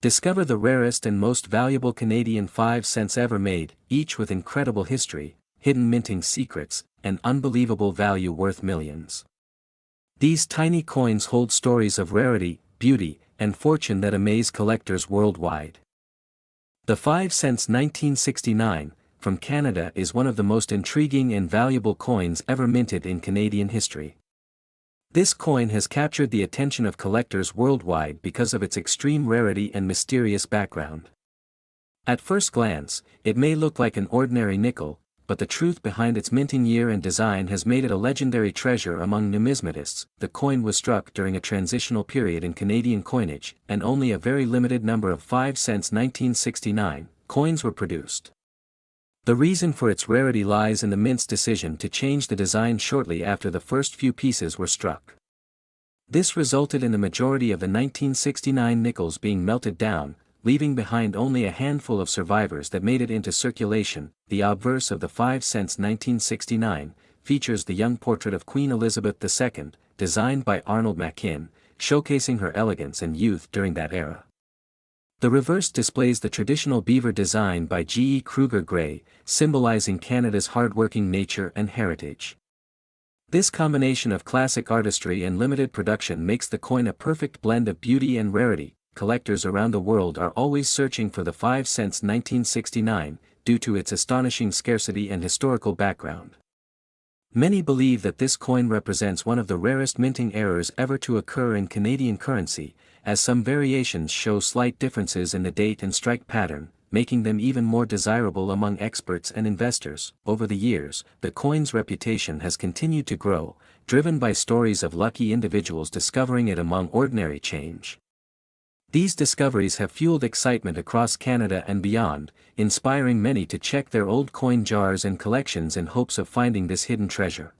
Discover the rarest and most valuable Canadian 5 cents ever made, each with incredible history, hidden minting secrets, and unbelievable value worth millions. These tiny coins hold stories of rarity, beauty, and fortune that amaze collectors worldwide. The 5 cents 1969, from Canada, is one of the most intriguing and valuable coins ever minted in Canadian history. This coin has captured the attention of collectors worldwide because of its extreme rarity and mysterious background. At first glance, it may look like an ordinary nickel, but the truth behind its minting year and design has made it a legendary treasure among numismatists. The coin was struck during a transitional period in Canadian coinage, and only a very limited number of 5 cents 1969 coins were produced. The reason for its rarity lies in the mint's decision to change the design shortly after the first few pieces were struck. This resulted in the majority of the 1969 nickels being melted down, leaving behind only a handful of survivors that made it into circulation. The obverse of the 5 cents 1969 features the young portrait of Queen Elizabeth II, designed by Arnold Machin, showcasing her elegance and youth during that era. The reverse displays the traditional beaver design by G. E. Kruger Gray, symbolizing Canada's hardworking nature and heritage. This combination of classic artistry and limited production makes the coin a perfect blend of beauty and rarity. Collectors around the world are always searching for the 5 cents 1969, due to its astonishing scarcity and historical background. Many believe that this coin represents one of the rarest minting errors ever to occur in Canadian currency, as some variations show slight differences in the date and strike pattern, making them even more desirable among experts and investors. Over the years, the coin's reputation has continued to grow, driven by stories of lucky individuals discovering it among ordinary change. These discoveries have fueled excitement across Canada and beyond, inspiring many to check their old coin jars and collections in hopes of finding this hidden treasure.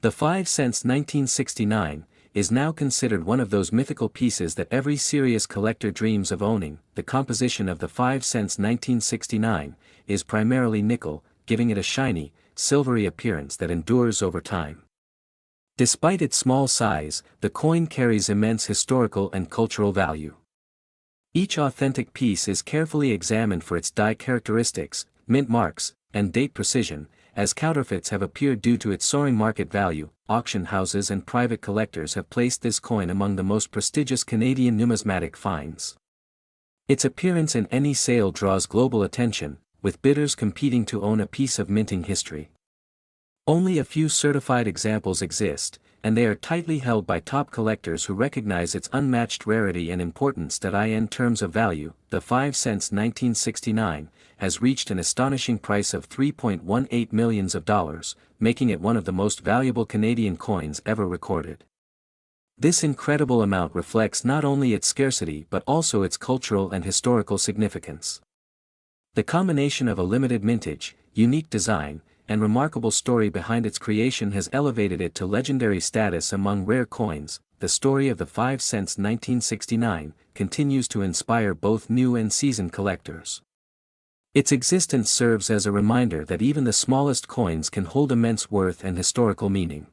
The 5 cents 1969 is now considered one of those mythical pieces that every serious collector dreams of owning. The composition of the 5 cents 1969 is primarily nickel, giving it a shiny, silvery appearance that endures over time. Despite its small size, the coin carries immense historical and cultural value. Each authentic piece is carefully examined for its die characteristics, mint marks, and date precision, as counterfeits have appeared due to its soaring market value. Auction houses and private collectors have placed this coin among the most prestigious Canadian numismatic finds. Its appearance in any sale draws global attention, with bidders competing to own a piece of minting history. Only a few certified examples exist, and they are tightly held by top collectors who recognize its unmatched rarity and importance. In terms of value, the 5 cents 1969 has reached an astonishing price of $3.18 million, making it one of the most valuable Canadian coins ever recorded. This incredible amount reflects not only its scarcity but also its cultural and historical significance. The combination of a limited mintage, unique design, and remarkable story behind its creation has elevated it to legendary status among rare coins. The story of the 5 cents 1969 continues to inspire both new and seasoned collectors. Its existence serves as a reminder that even the smallest coins can hold immense worth and historical meaning.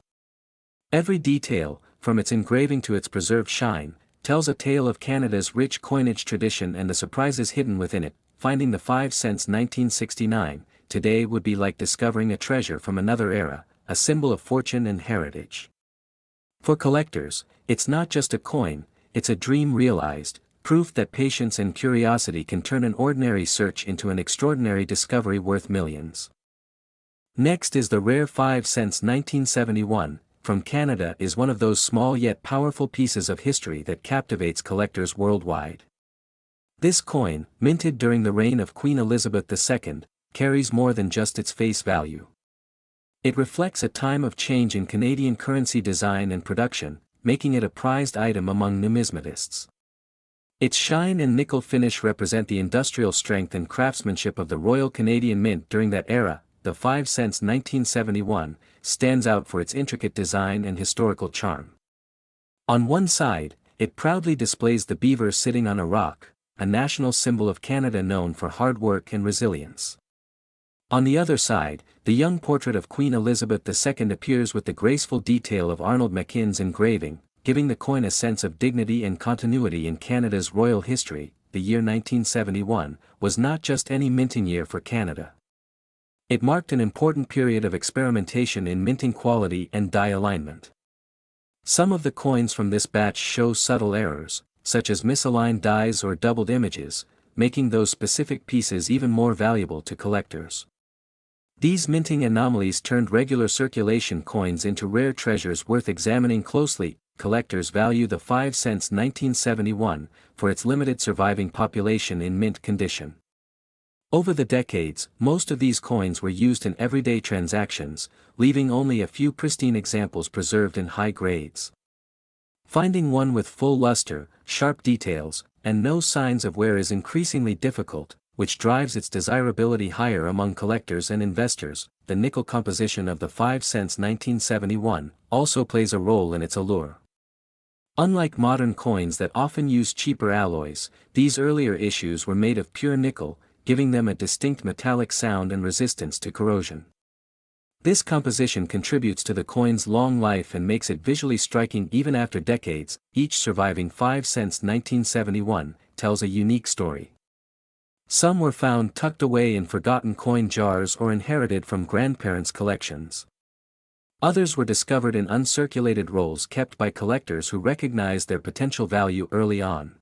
Every detail, from its engraving to its preserved shine, tells a tale of Canada's rich coinage tradition and the surprises hidden within it. Finding the 5 cents 1969 today would be like discovering a treasure from another era, a symbol of fortune and heritage. For collectors, it's not just a coin, it's a dream realized, proof that patience and curiosity can turn an ordinary search into an extraordinary discovery worth millions. Next is the rare 5 cents 1971, from Canada, is one of those small yet powerful pieces of history that captivates collectors worldwide. This coin, minted during the reign of Queen Elizabeth II, carries more than just its face value. It reflects a time of change in Canadian currency design and production, making it a prized item among numismatists. Its shine and nickel finish represent the industrial strength and craftsmanship of the Royal Canadian Mint during that era. The 5 cents 1971 stands out for its intricate design and historical charm. On one side, it proudly displays the beaver sitting on a rock, a national symbol of Canada known for hard work and resilience. On the other side, the young portrait of Queen Elizabeth II appears with the graceful detail of Arnold Machin's engraving, giving the coin a sense of dignity and continuity in Canada's royal history. the year 1971, was not just any minting year for Canada. It marked an important period of experimentation in minting quality and die alignment. Some of the coins from this batch show subtle errors, such as misaligned dies or doubled images, making those specific pieces even more valuable to collectors. These minting anomalies turned regular circulation coins into rare treasures worth examining closely. Collectors value the 5 cents 1971 for its limited surviving population in mint condition. Over the decades, most of these coins were used in everyday transactions, leaving only a few pristine examples preserved in high grades. Finding one with full luster, sharp details, and no signs of wear is increasingly difficult, which drives its desirability higher among collectors and investors. The nickel composition of the 5 cents 1971 also plays a role in its allure. Unlike modern coins that often use cheaper alloys, these earlier issues were made of pure nickel, giving them a distinct metallic sound and resistance to corrosion. This composition contributes to the coin's long life and makes it visually striking even after decades. Each surviving 5 cents 1971 tells a unique story. Some were found tucked away in forgotten coin jars or inherited from grandparents' collections. Others were discovered in uncirculated rolls kept by collectors who recognized their potential value early on.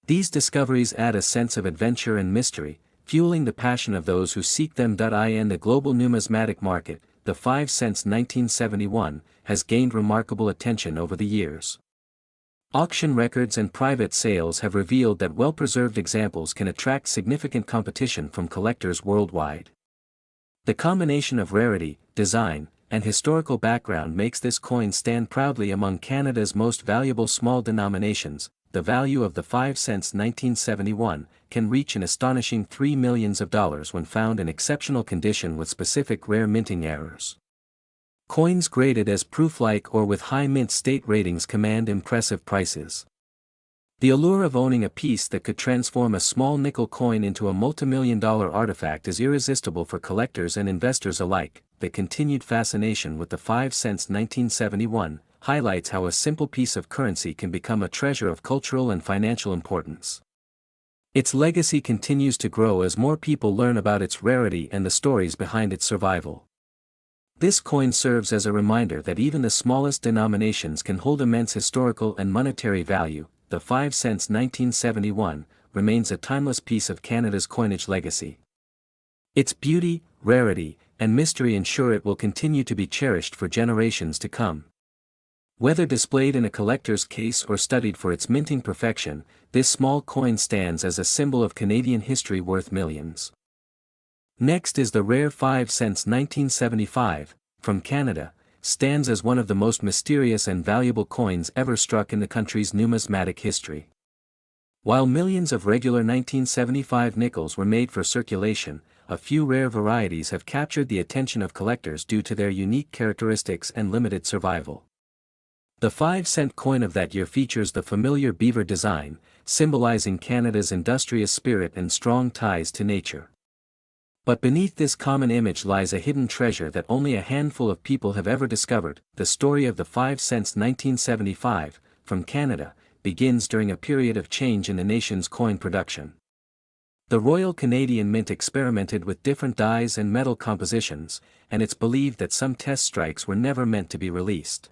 These discoveries add a sense of adventure and mystery, fueling the passion of those who seek them. In the global numismatic market, the 5 cents 1971 has gained remarkable attention over the years. Auction records and private sales have revealed that well-preserved examples can attract significant competition from collectors worldwide. The combination of rarity, design, and historical background makes this coin stand proudly among Canada's most valuable small denominations. The value of the 5 cents 1971 can reach an astonishing $3 million when found in exceptional condition with specific rare minting errors. Coins graded as proof-like or with high mint state ratings command impressive prices. The allure of owning a piece that could transform a small nickel coin into a multimillion-dollar artifact is irresistible for collectors and investors alike. The continued fascination with the 5 cents 1971 highlights how a simple piece of currency can become a treasure of cultural and financial importance. Its legacy continues to grow as more people learn about its rarity and the stories behind its survival. This coin serves as a reminder that even the smallest denominations can hold immense historical and monetary value. The 5 cents 1971 remains a timeless piece of Canada's coinage legacy. Its beauty, rarity, and mystery ensure it will continue to be cherished for generations to come. Whether displayed in a collector's case or studied for its minting perfection, this small coin stands as a symbol of Canadian history worth millions. Next is the rare 5 cents 1975, from Canada, stands as one of the most mysterious and valuable coins ever struck in the country's numismatic history. While millions of regular 1975 nickels were made for circulation, a few rare varieties have captured the attention of collectors due to their unique characteristics and limited survival. The 5-cent coin of that year features the familiar beaver design, symbolizing Canada's industrious spirit and strong ties to nature. But beneath this common image lies a hidden treasure that only a handful of people have ever discovered. The story of the 5 cents 1975, from Canada, begins during a period of change in the nation's coin production. The Royal Canadian Mint experimented with different dies and metal compositions, and it's believed that some test strikes were never meant to be released.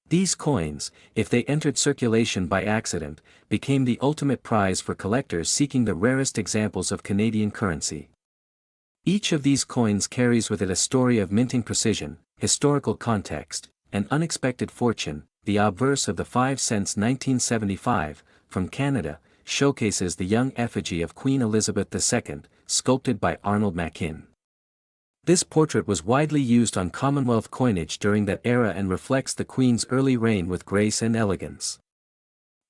These coins, if they entered circulation by accident, became the ultimate prize for collectors seeking the rarest examples of Canadian currency. Each of these coins carries with it a story of minting precision, historical context, and unexpected fortune. The obverse of the 5 cents 1975, from Canada, showcases the young effigy of Queen Elizabeth II, sculpted by Arnold Machin. This portrait was widely used on Commonwealth coinage during that era and reflects the Queen's early reign with grace and elegance.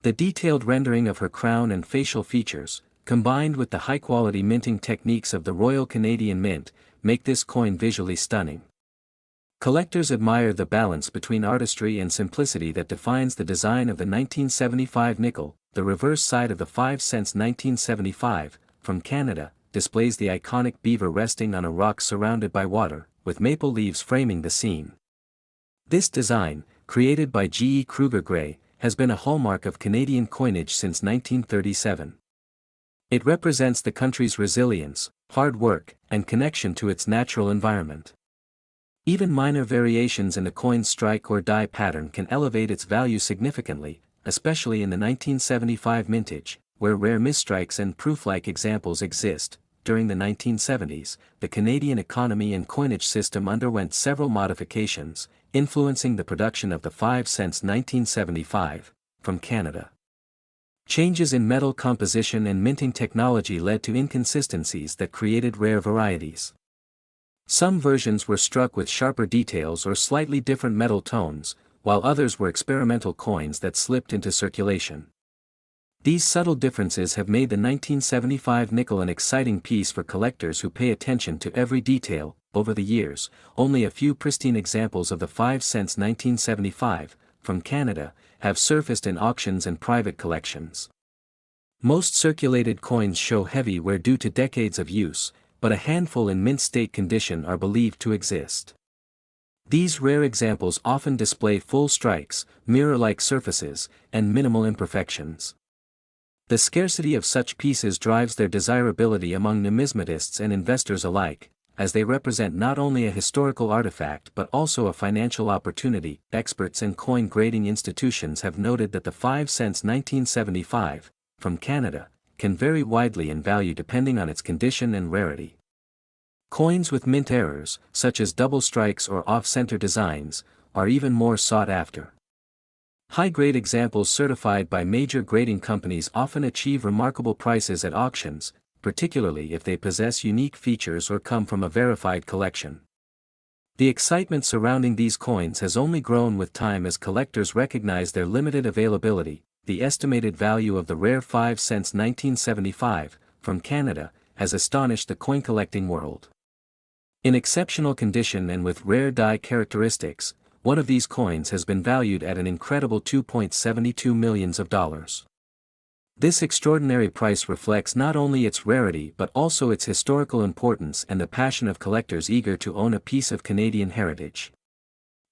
The detailed rendering of her crown and facial features, combined with the high-quality minting techniques of the Royal Canadian Mint, make this coin visually stunning. Collectors admire the balance between artistry and simplicity that defines the design of the 1975 nickel. The reverse side of the 5 cents 1975, from Canada, displays the iconic beaver resting on a rock surrounded by water, with maple leaves framing the scene. This design, created by G. E. Kruger Gray, has been a hallmark of Canadian coinage since 1937. It represents the country's resilience, hard work, and connection to its natural environment. Even minor variations in the coin's strike or die pattern can elevate its value significantly, especially in the 1975 mintage, where rare misstrikes and proof-like examples exist. During the 1970s, the Canadian economy and coinage system underwent several modifications, influencing the production of the 5 cents 1975, from Canada. Changes in metal composition and minting technology led to inconsistencies that created rare varieties. Some versions were struck with sharper details or slightly different metal tones, while others were experimental coins that slipped into circulation. These subtle differences have made the 1975 nickel an exciting piece for collectors who pay attention to every detail. Over the years, only a few pristine examples of the 5 cents 1975, from Canada, have surfaced in auctions and private collections. Most circulated coins show heavy wear due to decades of use, but a handful in mint state condition are believed to exist. These rare examples often display full strikes, mirror-like surfaces, and minimal imperfections. The scarcity of such pieces drives their desirability among numismatists and investors alike, as they represent not only a historical artifact but also a financial opportunity. Experts and coin grading institutions have noted that the 5 cents 1975, from Canada, can vary widely in value depending on its condition and rarity. Coins with mint errors, such as double strikes or off-center designs, are even more sought after. High-grade examples certified by major grading companies often achieve remarkable prices at auctions, particularly if they possess unique features or come from a verified collection. The excitement surrounding these coins has only grown with time as collectors recognize their limited availability. The estimated value of the rare 5 cents 1975, from Canada, has astonished the coin collecting world. In exceptional condition and with rare die characteristics, one of these coins has been valued at an incredible $2.72 million. This extraordinary price reflects not only its rarity but also its historical importance and the passion of collectors eager to own a piece of Canadian heritage.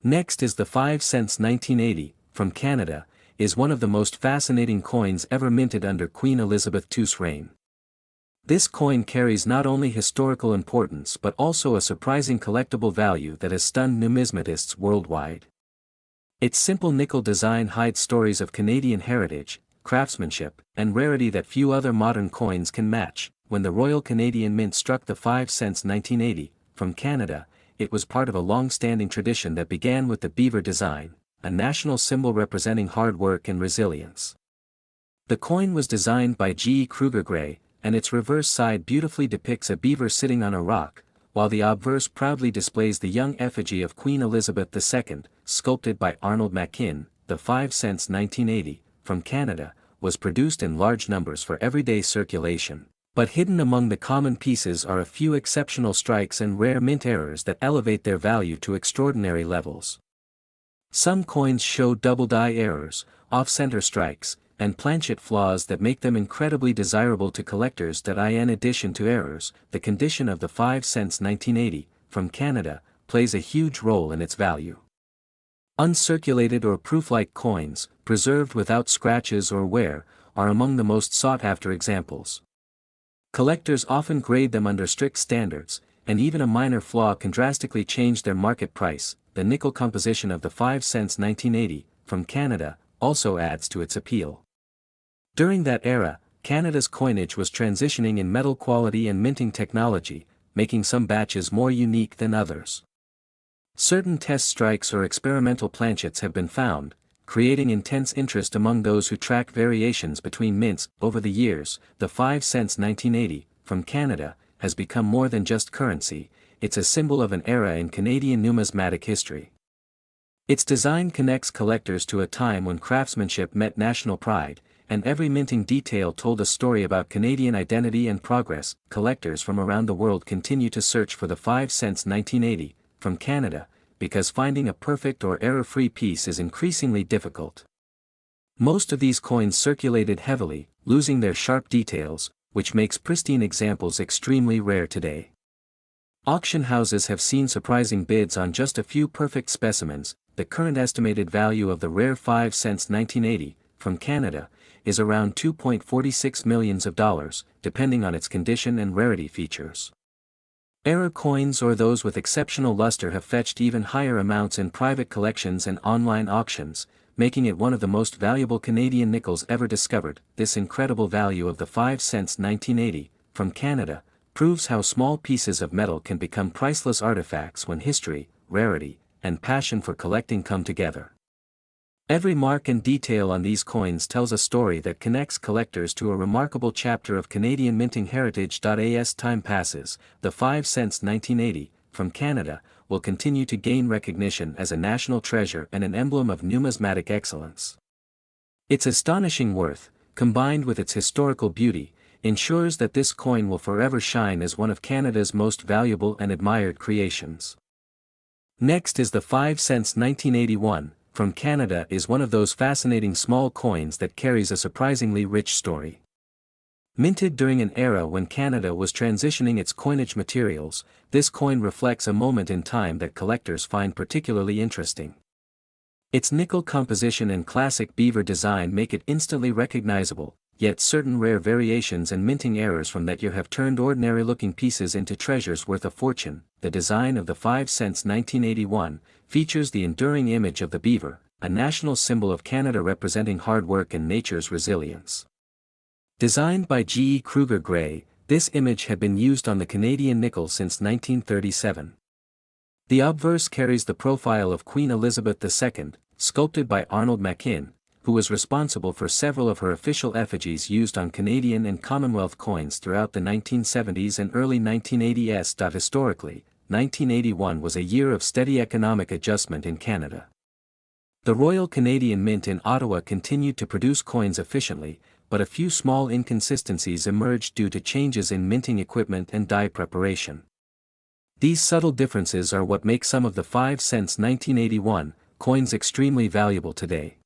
Next is the 5 cents 1980, from Canada, is one of the most fascinating coins ever minted under Queen Elizabeth II's reign. This coin carries not only historical importance but also a surprising collectible value that has stunned numismatists worldwide. Its simple nickel design hides stories of Canadian heritage, craftsmanship, and rarity that few other modern coins can match. When the Royal Canadian Mint struck the 5 cents 1980, from Canada, it was part of a long-standing tradition that began with the beaver design, a national symbol representing hard work and resilience. The coin was designed by G. E. Kruger Gray, and its reverse side beautifully depicts a beaver sitting on a rock, while the obverse proudly displays the young effigy of Queen Elizabeth II, sculpted by Arnold Mackin. The 5 cents 1980, from Canada, was produced in large numbers for everyday circulation, but hidden among the common pieces are a few exceptional strikes and rare mint errors that elevate their value to extraordinary levels. Some coins show double die errors, off-center strikes, and planchet flaws that make them incredibly desirable to collectors. In addition to errors, the condition of the 5 cents 1980, from Canada, plays a huge role in its value. Uncirculated or proof-like coins, preserved without scratches or wear, are among the most sought-after examples. Collectors often grade them under strict standards, and even a minor flaw can drastically change their market price. The nickel composition of the 5 cents 1980, from Canada, also adds to its appeal. During that era, Canada's coinage was transitioning in metal quality and minting technology, making some batches more unique than others. Certain test strikes or experimental planchets have been found, creating intense interest among those who track variations between mints. Over the years, the 5 cents 1980, from Canada, has become more than just currency, it's a symbol of an era in Canadian numismatic history. Its design connects collectors to a time when craftsmanship met national pride, and every minting detail told a story about Canadian identity and progress. Collectors from around the world continue to search for the 5 cents 1980, from Canada, because finding a perfect or error-free piece is increasingly difficult. Most of these coins circulated heavily, losing their sharp details, which makes pristine examples extremely rare today. Auction houses have seen surprising bids on just a few perfect specimens. The current estimated value of the rare 5 cents 1980, from Canada, is around $2.46 million, depending on its condition and rarity features. Error coins or those with exceptional luster have fetched even higher amounts in private collections and online auctions, making it one of the most valuable Canadian nickels ever discovered. This incredible value of the 5 cents 1980, from Canada, proves how small pieces of metal can become priceless artifacts when history, rarity, and passion for collecting come together. Every mark and detail on these coins tells a story that connects collectors to a remarkable chapter of Canadian minting heritage. As time passes, the 5 cents 1980, from Canada, will continue to gain recognition as a national treasure and an emblem of numismatic excellence. Its astonishing worth, combined with its historical beauty, ensures that this coin will forever shine as one of Canada's most valuable and admired creations. Next is the 5 cents 1981, from Canada, is one of those fascinating small coins that carries a surprisingly rich story. Minted during an era when Canada was transitioning its coinage materials, this coin reflects a moment in time that collectors find particularly interesting. Its nickel composition and classic beaver design make it instantly recognizable, yet certain rare variations and minting errors from that year have turned ordinary-looking pieces into treasures worth a fortune. The design of the 5 cents 1981 features the enduring image of the beaver, a national symbol of Canada representing hard work and nature's resilience. Designed by G. E. Kruger Gray, this image had been used on the Canadian nickel since 1937. The obverse carries the profile of Queen Elizabeth II, sculpted by Arnold Machin, who was responsible for several of her official effigies used on Canadian and Commonwealth coins throughout the 1970s and early 1980s. Historically, 1981 was a year of steady economic adjustment in Canada. The Royal Canadian Mint in Ottawa continued to produce coins efficiently, but a few small inconsistencies emerged due to changes in minting equipment and die preparation. These subtle differences are what make some of the 5 cents 1981 coins extremely valuable today.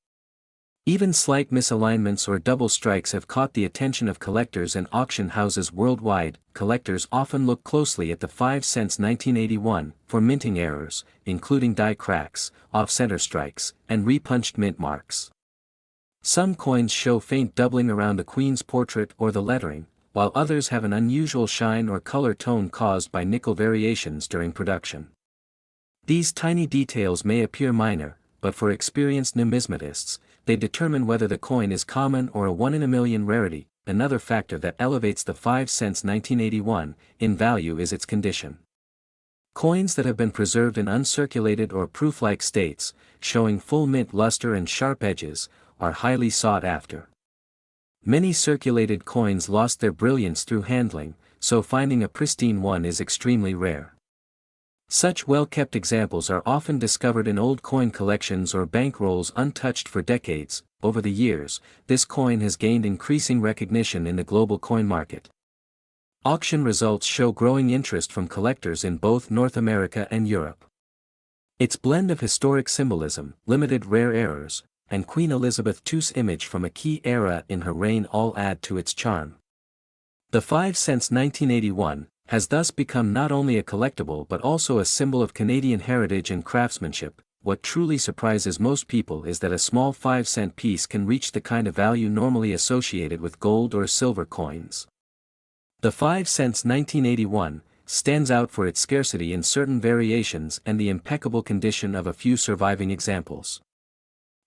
Even slight misalignments or double strikes have caught the attention of collectors and auction houses worldwide. Collectors often look closely at the 5 cents 1981 for minting errors, including die cracks, off-center strikes, and repunched mint marks. Some coins show faint doubling around the Queen's portrait or the lettering, while others have an unusual shine or color tone caused by nickel variations during production. These tiny details may appear minor, but for experienced numismatists, they determine whether the coin is common or a one-in-a-million rarity. Another factor that elevates the 5 cents 1981 in value is its condition. Coins that have been preserved in uncirculated or proof-like states, showing full mint luster and sharp edges, are highly sought after. Many circulated coins lost their brilliance through handling, so finding a pristine one is extremely rare. Such well-kept examples are often discovered in old coin collections or bankrolls untouched for decades. Over the years, this coin has gained increasing recognition in the global coin market. Auction results show growing interest from collectors in both North America and Europe. Its blend of historic symbolism, limited rare errors, and Queen Elizabeth II's image from a key era in her reign all add to its charm. The 5 cents 1981 has thus become not only a collectible but also a symbol of Canadian heritage and craftsmanship. What truly surprises most people is that a small 5-cent piece can reach the kind of value normally associated with gold or silver coins. The 5 cents 1981 stands out for its scarcity in certain variations and the impeccable condition of a few surviving examples.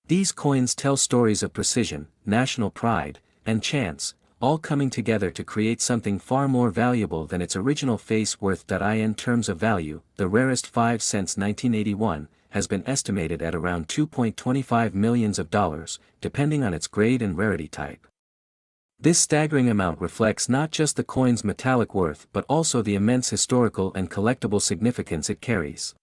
These coins tell stories of precision, national pride, and chance, all coming together to create something far more valuable than its original face worth. In terms of value, the rarest 5 cents 1981 has been estimated at around $2.25 million, depending on its grade and rarity type. This staggering amount reflects not just the coin's metallic worth but also the immense historical and collectible significance it carries.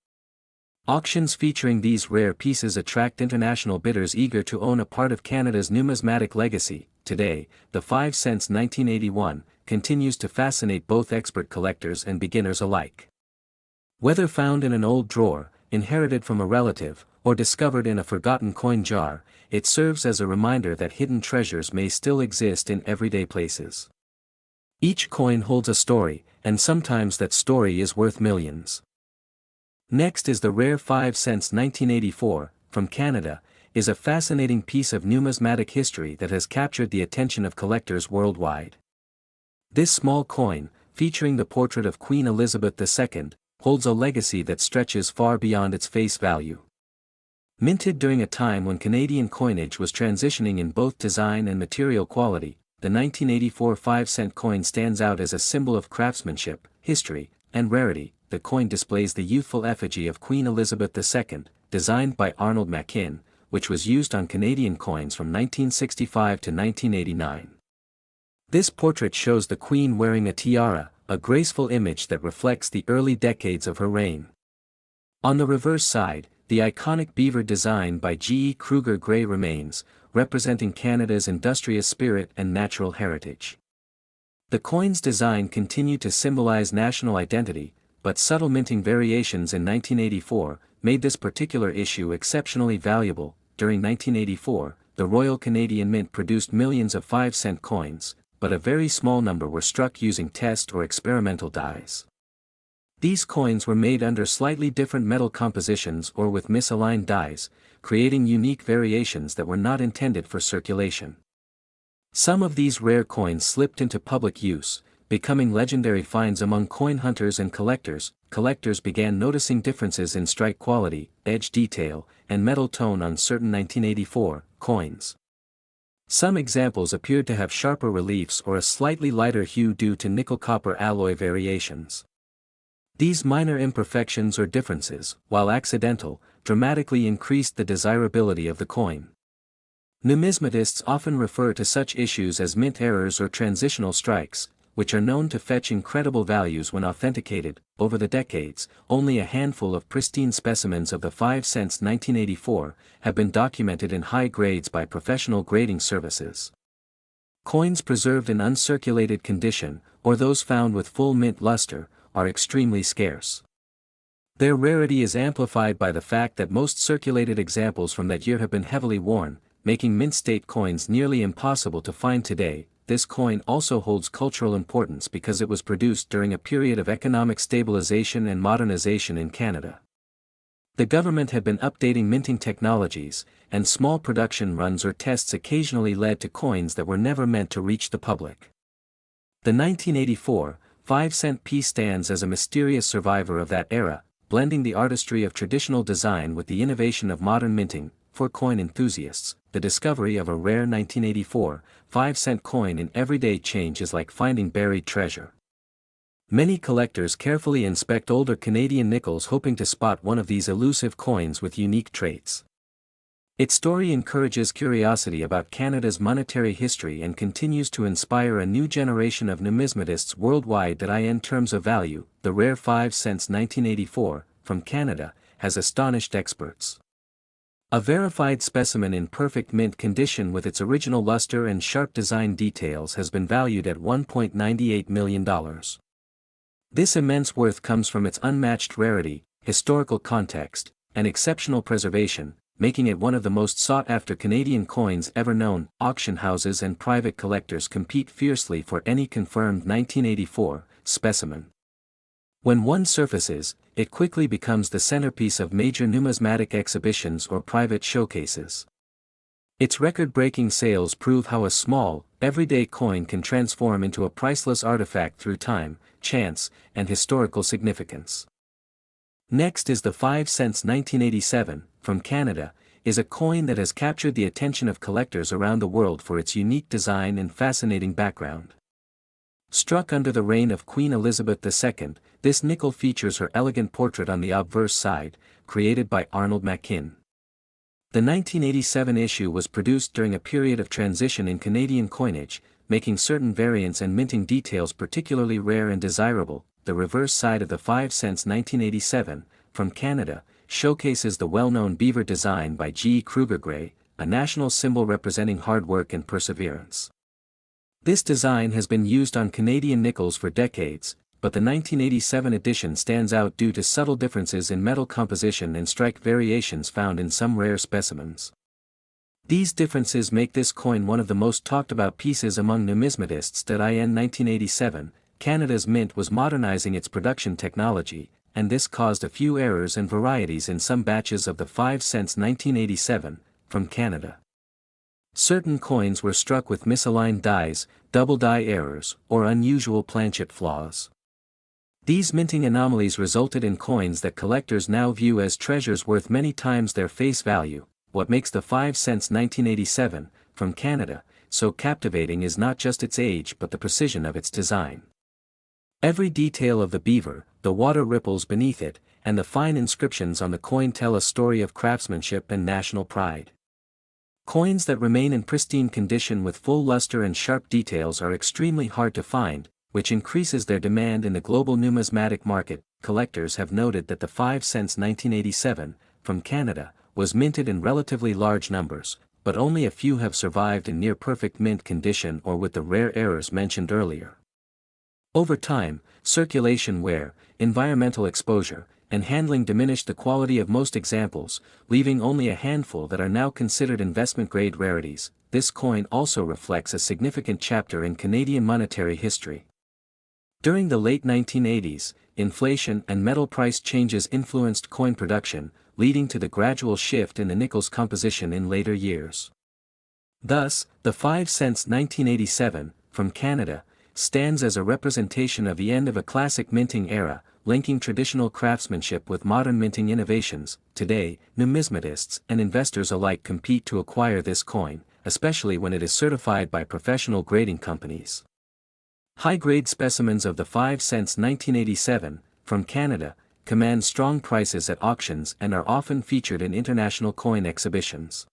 Auctions featuring these rare pieces attract international bidders eager to own a part of Canada's numismatic legacy. Today, the 5 cents 1981 continues to fascinate both expert collectors and beginners alike. Whether found in an old drawer, inherited from a relative, or discovered in a forgotten coin jar, it serves as a reminder that hidden treasures may still exist in everyday places. Each coin holds a story, and sometimes that story is worth millions. Next is the rare 5 cents 1984, from Canada, is a fascinating piece of numismatic history that has captured the attention of collectors worldwide. This small coin, featuring the portrait of Queen Elizabeth II, holds a legacy that stretches far beyond its face value. Minted during a time when Canadian coinage was transitioning in both design and material quality, the 1984 5-cent coin stands out as a symbol of craftsmanship, history, and rarity. The coin displays the youthful effigy of Queen Elizabeth II, designed by Arnold Machin, which was used on Canadian coins from 1965 to 1989. This portrait shows the Queen wearing a tiara, a graceful image that reflects the early decades of her reign. On the reverse side, the iconic beaver design by G. E. Kruger Gray remains, representing Canada's industrious spirit and natural heritage. The coin's design continued to symbolize national identity, but subtle minting variations in 1984 made this particular issue exceptionally valuable. During 1984, the Royal Canadian Mint produced millions of 5-cent coins, but a very small number were struck using test or experimental dies. These coins were made under slightly different metal compositions or with misaligned dies, creating unique variations that were not intended for circulation. Some of these rare coins slipped into public use, becoming legendary finds among coin hunters and collectors. Collectors began noticing differences in strike quality, edge detail, and metal tone on certain 1984 coins. Some examples appeared to have sharper reliefs or a slightly lighter hue due to nickel-copper alloy variations. These minor imperfections or differences, while accidental, dramatically increased the desirability of the coin. Numismatists often refer to such issues as mint errors or transitional strikes, which are known to fetch incredible values when authenticated. Over the decades, only a handful of pristine specimens of the 5 cents 1984 have been documented in high grades by professional grading services. Coins preserved in uncirculated condition, or those found with full mint luster, are extremely scarce. Their rarity is amplified by the fact that most circulated examples from that year have been heavily worn, making mint state coins nearly impossible to find today. This coin also holds cultural importance because it was produced during a period of economic stabilization and modernization in Canada. The government had been updating minting technologies, and small production runs or tests occasionally led to coins that were never meant to reach the public. The 1984 5-cent piece stands as a mysterious survivor of that era, blending the artistry of traditional design with the innovation of modern minting. For coin enthusiasts, the discovery of a rare 1984 5-cent coin in everyday change is like finding buried treasure. Many collectors carefully inspect older Canadian nickels hoping to spot one of these elusive coins with unique traits. Its story encourages curiosity about Canada's monetary history and continues to inspire a new generation of numismatists worldwide. That in terms of value, the rare 5 cents 1984, from Canada, has astonished experts. A verified specimen in perfect mint condition with its original luster and sharp design details has been valued at $1.98 million. This immense worth comes from its unmatched rarity, historical context, and exceptional preservation, making it one of the most sought-after Canadian coins ever known. Auction houses and private collectors compete fiercely for any confirmed 1984 specimen. When one surfaces, it quickly becomes the centerpiece of major numismatic exhibitions or private showcases. Its record-breaking sales prove how a small, everyday coin can transform into a priceless artifact through time, chance, and historical significance. Next is the 5 cents 1987, from Canada, is a coin that has captured the attention of collectors around the world for its unique design and fascinating background. Struck under the reign of Queen Elizabeth II, this nickel features her elegant portrait on the obverse side, created by Arnold Machin. The 1987 issue was produced during a period of transition in Canadian coinage, making certain variants and minting details particularly rare and desirable. The reverse side of the 5 cents 1987, from Canada, showcases the well-known beaver design by G. E. Kruger Gray, a national symbol representing hard work and perseverance. This design has been used on Canadian nickels for decades, but the 1987 edition stands out due to subtle differences in metal composition and strike variations found in some rare specimens. These differences make this coin one of the most talked about pieces among numismatists. In 1987, Canada's mint was modernizing its production technology, and this caused a few errors and varieties in some batches of the 5 cents 1987, from Canada. Certain coins were struck with misaligned dies, double die errors, or unusual planchet flaws. These minting anomalies resulted in coins that collectors now view as treasures worth many times their face value. What makes the 5 cents 1987, from Canada, so captivating is not just its age but the precision of its design. Every detail of the beaver, the water ripples beneath it, and the fine inscriptions on the coin tell a story of craftsmanship and national pride. Coins that remain in pristine condition with full luster and sharp details are extremely hard to find, which increases their demand in the global numismatic market. Collectors have noted that the 5 cents 1987, from Canada, was minted in relatively large numbers, but only a few have survived in near-perfect mint condition or with the rare errors mentioned earlier. Over time, circulation wear, environmental exposure, and handling diminished the quality of most examples, leaving only a handful that are now considered investment-grade rarities. This coin also reflects a significant chapter in Canadian monetary history. During the late 1980s, inflation and metal price changes influenced coin production, leading to the gradual shift in the nickel's composition in later years. Thus, the 5 cents 1987, from Canada, stands as a representation of the end of a classic minting era, linking traditional craftsmanship with modern minting innovations. Today, numismatists and investors alike compete to acquire this coin, especially when it is certified by professional grading companies. High-grade specimens of the 5 cents 1987, from Canada, command strong prices at auctions and are often featured in international coin exhibitions.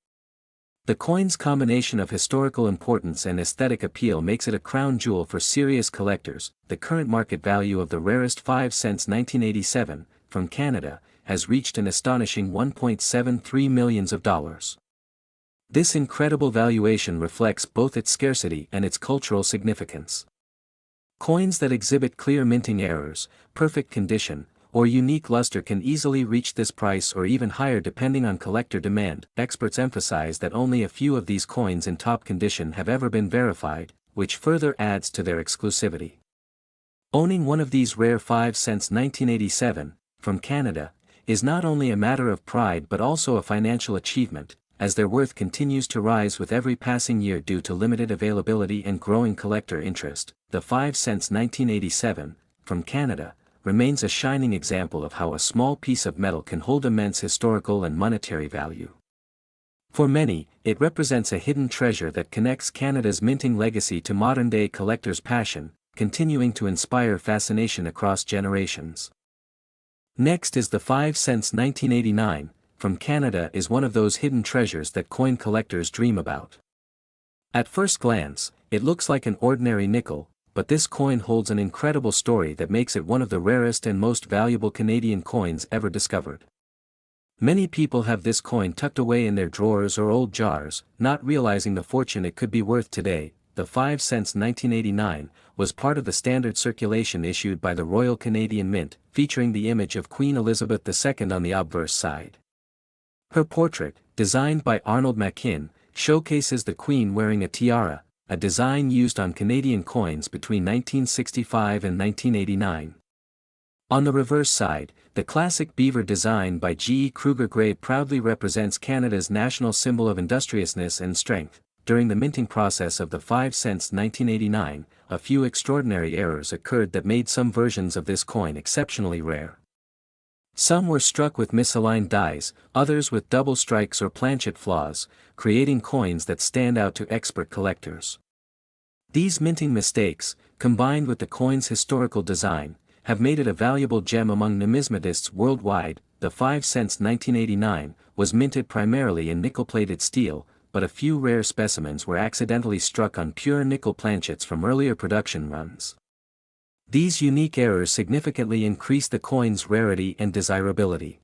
The coin's combination of historical importance and aesthetic appeal makes it a crown jewel for serious collectors. The current market value of the rarest 5 cents 1987, from Canada, has reached an astonishing $1.73 million. This incredible valuation reflects both its scarcity and its cultural significance. Coins that exhibit clear minting errors, perfect condition, or unique luster can easily reach this price or even higher depending on collector demand. Experts emphasize that only a few of these coins in top condition have ever been verified, which further adds to their exclusivity. Owning one of these rare 5 cents 1987, from Canada, is not only a matter of pride but also a financial achievement, as their worth continues to rise with every passing year due to limited availability and growing collector interest. The 5 cents 1987, from Canada, remains a shining example of how a small piece of metal can hold immense historical and monetary value. For many, it represents a hidden treasure that connects Canada's minting legacy to modern-day collectors' passion, continuing to inspire fascination across generations. Next is the 5 cents 1989, from Canada is one of those hidden treasures that coin collectors dream about. At first glance, it looks like an ordinary nickel, but this coin holds an incredible story that makes it one of the rarest and most valuable Canadian coins ever discovered. Many people have this coin tucked away in their drawers or old jars, not realizing the fortune it could be worth today. The 5 cents 1989 was part of the standard circulation issued by the Royal Canadian Mint, featuring the image of Queen Elizabeth II on the obverse side. Her portrait, designed by Arnold Machin, showcases the Queen wearing a tiara, a design used on Canadian coins between 1965 and 1989. On the reverse side, the classic beaver design by G. E. Kruger Gray proudly represents Canada's national symbol of industriousness and strength. During the minting process of the 5 cents 1989, a few extraordinary errors occurred that made some versions of this coin exceptionally rare. Some were struck with misaligned dies, others with double strikes or planchet flaws, creating coins that stand out to expert collectors. These minting mistakes, combined with the coin's historical design, have made it a valuable gem among numismatists worldwide. The 5 cents 1989 was minted primarily in nickel-plated steel, but a few rare specimens were accidentally struck on pure nickel planchets from earlier production runs. These unique errors significantly increase the coin's rarity and desirability.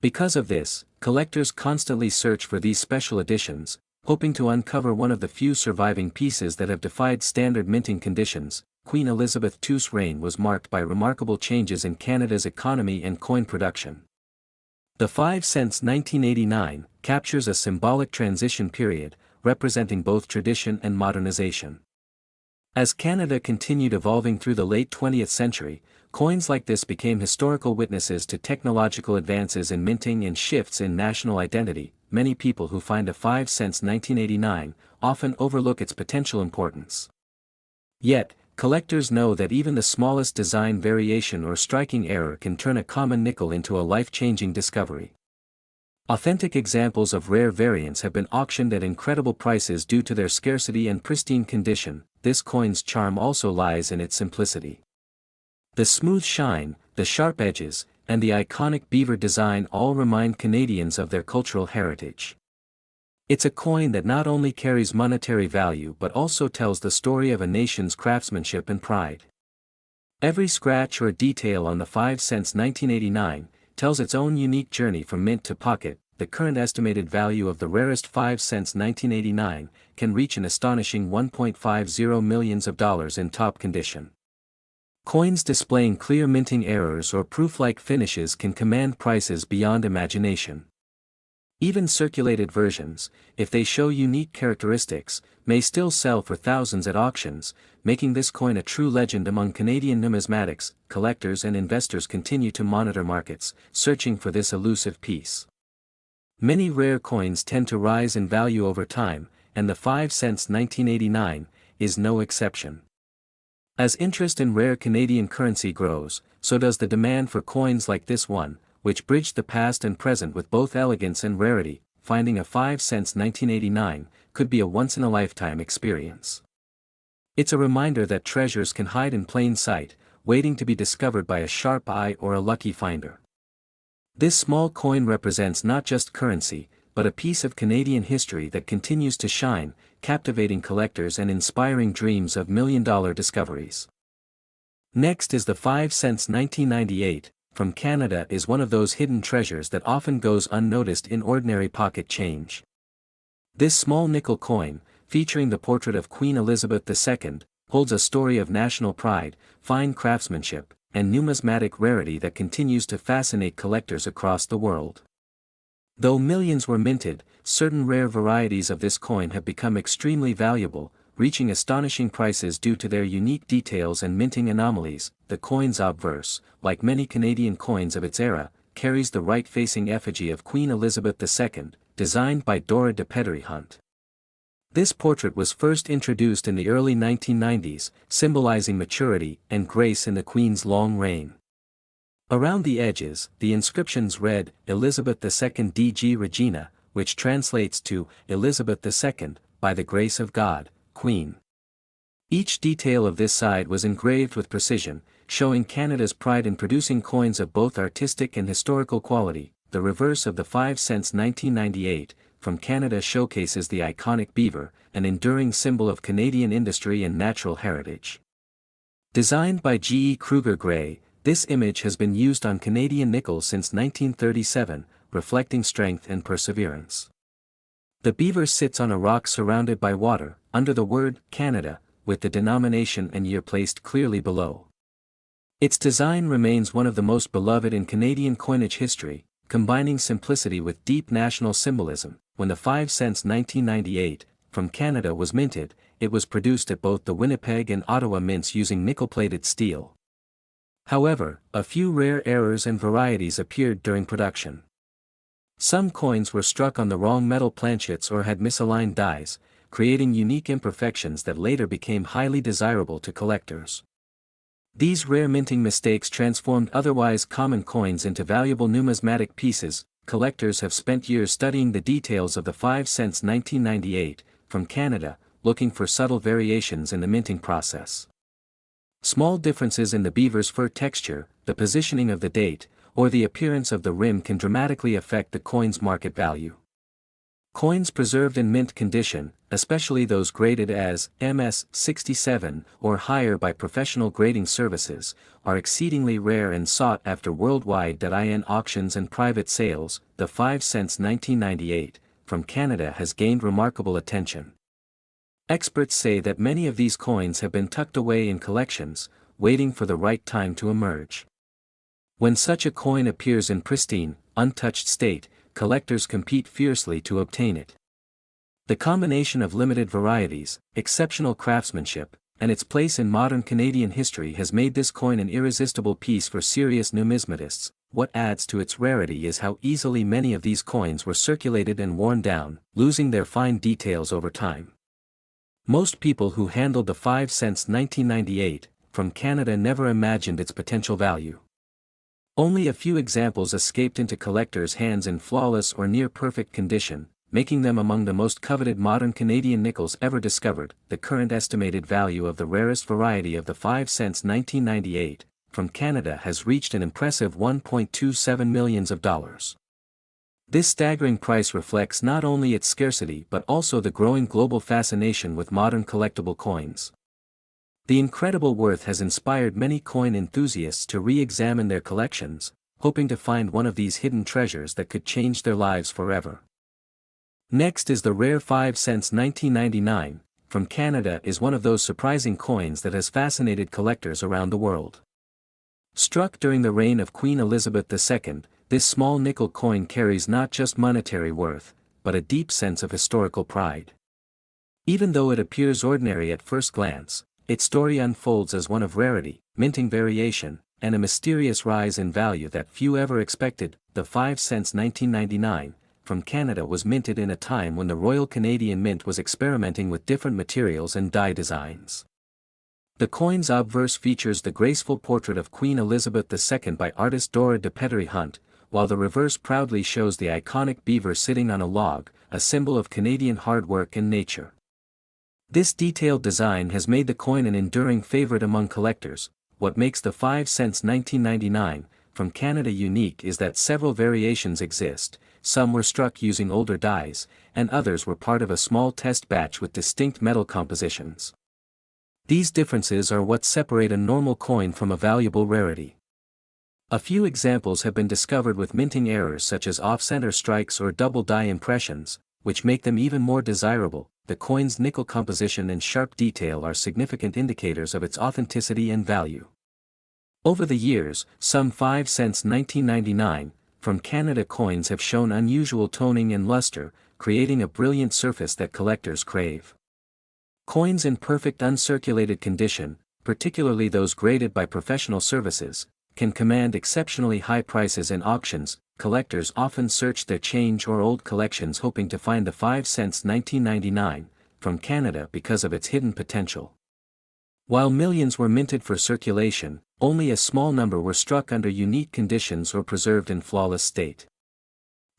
Because of this, collectors constantly search for these special editions, hoping to uncover one of the few surviving pieces that have defied standard minting conditions. Queen Elizabeth II's reign was marked by remarkable changes in Canada's economy and coin production. The 5 cents 1989 captures a symbolic transition period, representing both tradition and modernization. As Canada continued evolving through the late 20th century, coins like this became historical witnesses to technological advances in minting and shifts in national identity. many people who find a 5 cents 1989 often overlook its potential importance. Yet, collectors know that even the smallest design variation or striking error can turn a common nickel into a life-changing discovery. Authentic examples of rare variants have been auctioned at incredible prices due to their scarcity and pristine condition. This coin's charm also lies in its simplicity. The smooth shine, the sharp edges, and the iconic beaver design all remind Canadians of their cultural heritage. It's a coin that not only carries monetary value but also tells the story of a nation's craftsmanship and pride. Every scratch or detail on the 5 cents 1989 tells its own unique journey from mint to pocket. The current estimated value of the rarest 5 cents 1989 can reach an astonishing $1.50 million in top condition. Coins displaying clear minting errors or proof-like finishes can command prices beyond imagination. Even circulated versions, if they show unique characteristics, may still sell for thousands at auctions, making this coin a true legend among Canadian numismatics. Collectors and investors continue to monitor markets, searching for this elusive piece. Many rare coins tend to rise in value over time, and the 5 cents 1989 is no exception. As interest in rare Canadian currency grows, so does the demand for coins like this one, which bridge the past and present with both elegance and rarity. Finding a 5 cents 1989 could be a once-in-a-lifetime experience. It's a reminder that treasures can hide in plain sight, waiting to be discovered by a sharp eye or a lucky finder. This small coin represents not just currency, but a piece of Canadian history that continues to shine, captivating collectors and inspiring dreams of million-dollar discoveries. Next is the 5 cents 1998. From Canada is one of those hidden treasures that often goes unnoticed in ordinary pocket change. This small nickel coin, featuring the portrait of Queen Elizabeth II, holds a story of national pride, fine craftsmanship, and numismatic rarity that continues to fascinate collectors across the world. Though millions were minted, certain rare varieties of this coin have become extremely valuable, reaching astonishing prices due to their unique details and minting anomalies. The coin's obverse, like many Canadian coins of its era, carries the right-facing effigy of Queen Elizabeth II, designed by Dora de Pedery-Hunt. This portrait was first introduced in the early 1990s, symbolizing maturity and grace in the Queen's long reign. Around the edges, the inscriptions read, Elizabeth II DG Regina, which translates to, Elizabeth II, by the grace of God, Queen. Each detail of this side was engraved with precision, showing Canada's pride in producing coins of both artistic and historical quality. The reverse of the 5 cents 1998, from Canada showcases the iconic beaver, an enduring symbol of Canadian industry and natural heritage. Designed by G. E. Kruger Gray, this image has been used on Canadian nickels since 1937, reflecting strength and perseverance. The beaver sits on a rock surrounded by water, under the word Canada, with the denomination and year placed clearly below. Its design remains one of the most beloved in Canadian coinage history, combining simplicity with deep national symbolism. When the 5 cents 1998, from Canada was minted, it was produced at both the Winnipeg and Ottawa mints using nickel-plated steel. However, a few rare errors and varieties appeared during production. Some coins were struck on the wrong metal planchets or had misaligned dies, creating unique imperfections that later became highly desirable to collectors. These rare minting mistakes transformed otherwise common coins into valuable numismatic pieces. Collectors have spent years studying the details of the 5 cents 1998, from Canada, looking for subtle variations in the minting process. Small differences in the beaver's fur texture, the positioning of the date, or the appearance of the rim can dramatically affect the coin's market value. Coins preserved in mint condition, especially those graded as MS 67 or higher by professional grading services, are exceedingly rare and sought after worldwide. In auctions and private sales, the 5 cents 1998, from Canada has gained remarkable attention. Experts say that many of these coins have been tucked away in collections, waiting for the right time to emerge. When such a coin appears in pristine, untouched state, collectors compete fiercely to obtain it. The combination of limited varieties, exceptional craftsmanship, and its place in modern Canadian history has made this coin an irresistible piece for serious numismatists. what adds to its rarity is how easily many of these coins were circulated and worn down, losing their fine details over time. Most people who handled the 5 cents 1998 from Canada never imagined its potential value. Only a few examples escaped into collectors' hands in flawless or near-perfect condition, making them among the most coveted modern Canadian nickels ever discovered. The current estimated value of the rarest variety of the 5 cents 1998 from Canada has reached an impressive $1.27 million. This staggering price reflects not only its scarcity but also the growing global fascination with modern collectible coins. The incredible worth has inspired many coin enthusiasts to re-examine their collections, hoping to find one of these hidden treasures that could change their lives forever. Next is the rare 5 cents 1999, from Canada is one of those surprising coins that has fascinated collectors around the world. Struck during the reign of Queen Elizabeth II, this small nickel coin carries not just monetary worth, but a deep sense of historical pride. Even though it appears ordinary at first glance, its story unfolds as one of rarity, minting variation, and a mysterious rise in value that few ever expected. The 5 cents 1999 from Canada was minted in a time when the Royal Canadian Mint was experimenting with different materials and die designs. The coin's obverse features the graceful portrait of Queen Elizabeth II by artist Dora de Pettery Hunt, while the reverse proudly shows the iconic beaver sitting on a log, a symbol of Canadian hard work and nature. This detailed design has made the coin an enduring favorite among collectors. What makes the 5 cents 1999 from Canada unique is that several variations exist. Some were struck using older dies, and others were part of a small test batch with distinct metal compositions. These differences are what separate a normal coin from a valuable rarity. A few examples have been discovered with minting errors such as off-center strikes or double die impressions, which make them even more desirable. The coin's nickel composition and sharp detail are significant indicators of its authenticity and value. Over the years, some 5 cents 1999 from Canada coins have shown unusual toning and luster, creating a brilliant surface that collectors crave. Coins in perfect uncirculated condition, particularly those graded by professional services, can command exceptionally high prices in auctions. Collectors often search their change or old collections hoping to find the 5 cents 1999 from Canada because of its hidden potential. While millions were minted for circulation, only a small number were struck under unique conditions or preserved in flawless state.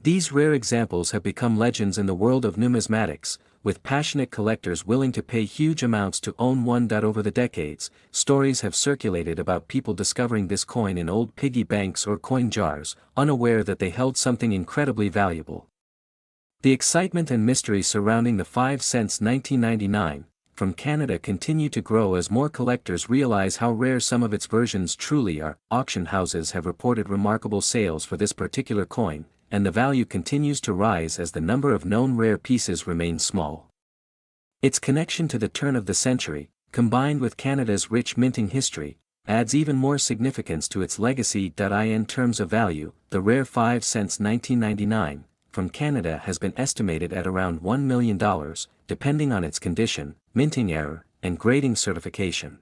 These rare examples have become legends in the world of numismatics, with passionate collectors willing to pay huge amounts to own one. Over the decades, stories have circulated about people discovering this coin in old piggy banks or coin jars, unaware that they held something incredibly valuable. The excitement and mystery surrounding the 5 cents 1999 from Canada continue to grow as more collectors realize how rare some of its versions truly are. Auction houses have reported remarkable sales for this particular coin, and the value continues to rise as the number of known rare pieces remains small. Its connection to the turn of the century, combined with Canada's rich minting history, adds even more significance to its legacy. In terms of value, the rare 5 cents 1999 from Canada has been estimated at around $1 million, depending on its condition, minting error, and grading certification.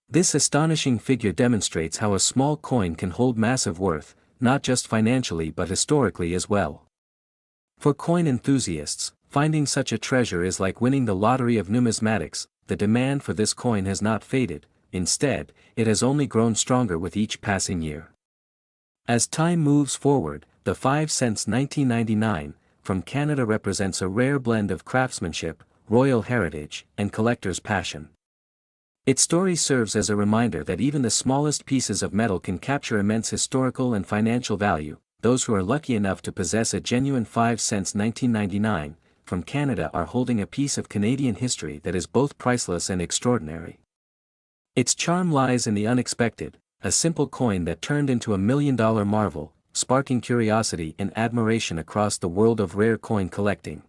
This astonishing figure demonstrates how a small coin can hold massive worth, not just financially but historically as well. For coin enthusiasts, finding such a treasure is like winning the lottery of numismatics. The demand for this coin has not faded, instead, it has only grown stronger with each passing year. As time moves forward, the 5 cents 1999 from Canada represents a rare blend of craftsmanship, royal heritage, and collector's passion. Its story serves as a reminder that even the smallest pieces of metal can capture immense historical and financial value. Those who are lucky enough to possess a genuine 5 cents 1999 from Canada are holding a piece of Canadian history that is both priceless and extraordinary. Its charm lies in the unexpected, a simple coin that turned into a $1 million marvel, sparking curiosity and admiration across the world of rare coin collecting.